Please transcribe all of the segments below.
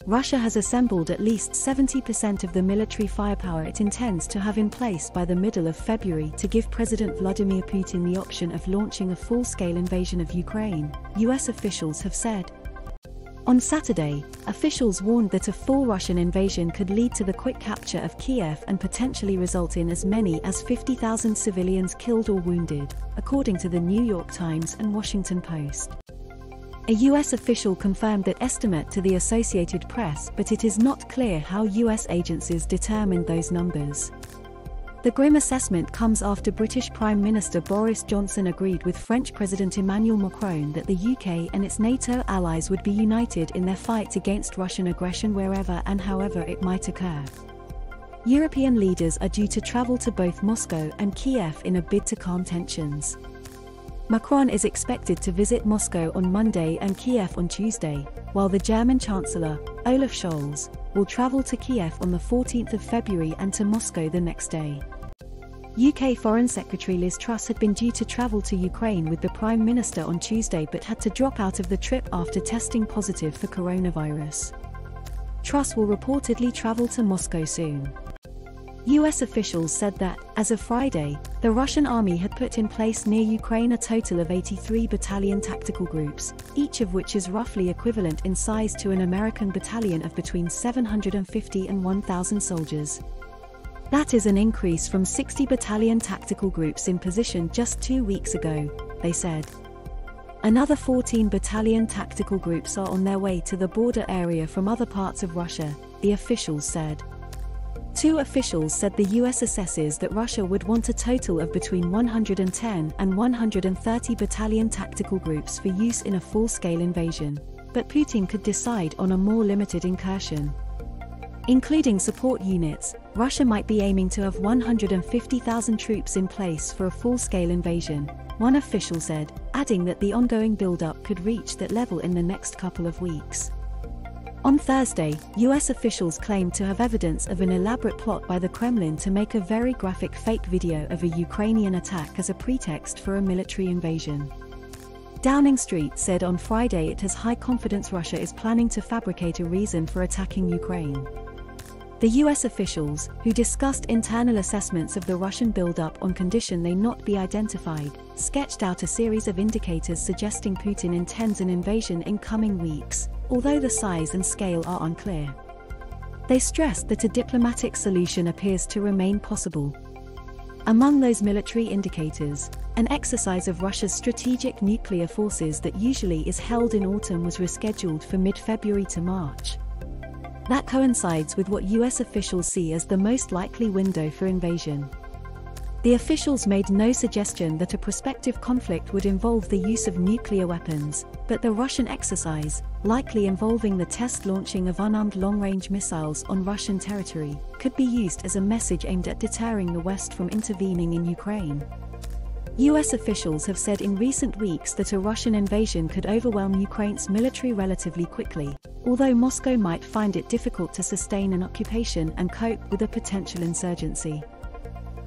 Russia has assembled at least 70% of the military firepower it intends to have in place by the middle of February to give President Vladimir Putin the option of launching a full-scale invasion of Ukraine, US officials have said. On Saturday, officials warned that a full Russian invasion could lead to the quick capture of Kyiv and potentially result in as many as 50,000 civilians killed or wounded, according to the New York Times and Washington Post. A US official confirmed that estimate to the Associated Press, but it is not clear how US agencies determined those numbers. The grim assessment comes after British Prime Minister Boris Johnson agreed with French President Emmanuel Macron that the UK and its NATO allies would be united in their fight against Russian aggression wherever and however it might occur. European leaders are due to travel to both Moscow and Kyiv in a bid to calm tensions. Macron is expected to visit Moscow on Monday and Kyiv on Tuesday, while the German Chancellor, Olaf Scholz, will travel to Kyiv on the 14th of February and to Moscow the next day. UK Foreign Secretary Liz Truss had been due to travel to Ukraine with the Prime Minister on Tuesday but had to drop out of the trip after testing positive for coronavirus. Truss will reportedly travel to Moscow soon. US officials said that, as of Friday, the Russian army had put in place near Ukraine a total of 83 battalion tactical groups, each of which is roughly equivalent in size to an American battalion of between 750 and 1,000 soldiers. That is an increase from 60 battalion tactical groups in position just 2 weeks ago, they said. Another 14 battalion tactical groups are on their way to the border area from other parts of Russia, the officials said. Two officials said the US assesses that Russia would want a total of between 110 and 130 battalion tactical groups for use in a full-scale invasion, but Putin could decide on a more limited incursion. Including support units, Russia might be aiming to have 150,000 troops in place for a full-scale invasion, one official said, adding that the ongoing build-up could reach that level in the next couple of weeks. On Thursday, US officials claimed to have evidence of an elaborate plot by the Kremlin to make a very graphic fake video of a Ukrainian attack as a pretext for a military invasion. Downing Street said on Friday it has high confidence Russia is planning to fabricate a reason for attacking Ukraine. The US officials, who discussed internal assessments of the Russian buildup on condition they not be identified, sketched out a series of indicators suggesting Putin intends an invasion in coming weeks, although the size and scale are unclear. They stressed that a diplomatic solution appears to remain possible. Among those military indicators, an exercise of Russia's strategic nuclear forces that usually is held in autumn was rescheduled for mid-February to March. That coincides with what US officials see as the most likely window for invasion. The officials made no suggestion that a prospective conflict would involve the use of nuclear weapons, but the Russian exercise, likely involving the test launching of unarmed long-range missiles on Russian territory, could be used as a message aimed at deterring the West from intervening in Ukraine. US officials have said in recent weeks that a Russian invasion could overwhelm Ukraine's military relatively quickly, although Moscow might find it difficult to sustain an occupation and cope with a potential insurgency.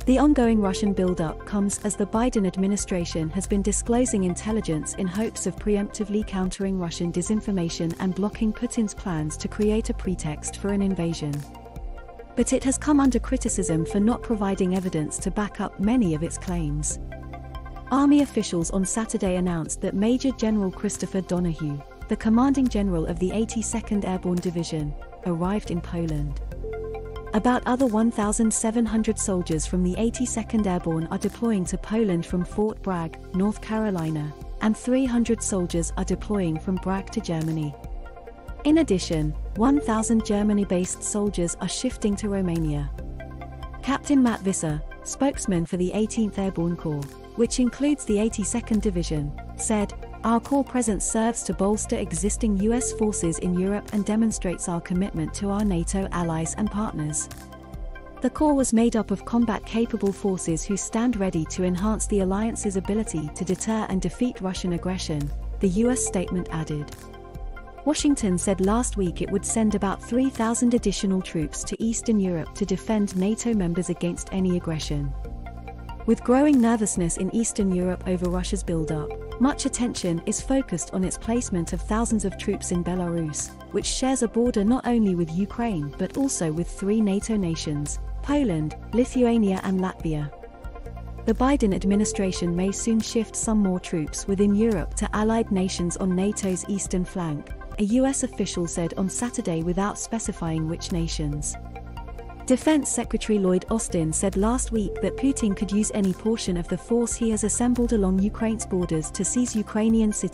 The ongoing Russian buildup comes as the Biden administration has been disclosing intelligence in hopes of preemptively countering Russian disinformation and blocking Putin's plans to create a pretext for an invasion. But it has come under criticism for not providing evidence to back up many of its claims. Army officials on Saturday announced that Major General Christopher Donahue, the commanding general of the 82nd Airborne Division, arrived in Poland. About other 1,700 soldiers from the 82nd Airborne are deploying to Poland from Fort Bragg, North Carolina, and 300 soldiers are deploying from Bragg to Germany. In addition, 1,000 Germany-based soldiers are shifting to Romania. Captain Matt Visser, spokesman for the 18th Airborne Corps, which includes the 82nd Division, said, "Our corps presence serves to bolster existing US forces in Europe and demonstrates our commitment to our NATO allies and partners." The corps was made up of combat-capable forces who stand ready to enhance the alliance's ability to deter and defeat Russian aggression, the US statement added. Washington said last week it would send about 3,000 additional troops to Eastern Europe to defend NATO members against any aggression. With growing nervousness in Eastern Europe over Russia's buildup, much attention is focused on its placement of thousands of troops in Belarus, which shares a border not only with Ukraine but also with 3 NATO nations, Poland, Lithuania and Latvia. The Biden administration may soon shift some more troops within Europe to allied nations on NATO's eastern flank, a US official said on Saturday without specifying which nations. Defense Secretary Lloyd Austin said last week that Putin could use any portion of the force he has assembled along Ukraine's borders to seize Ukrainian cities.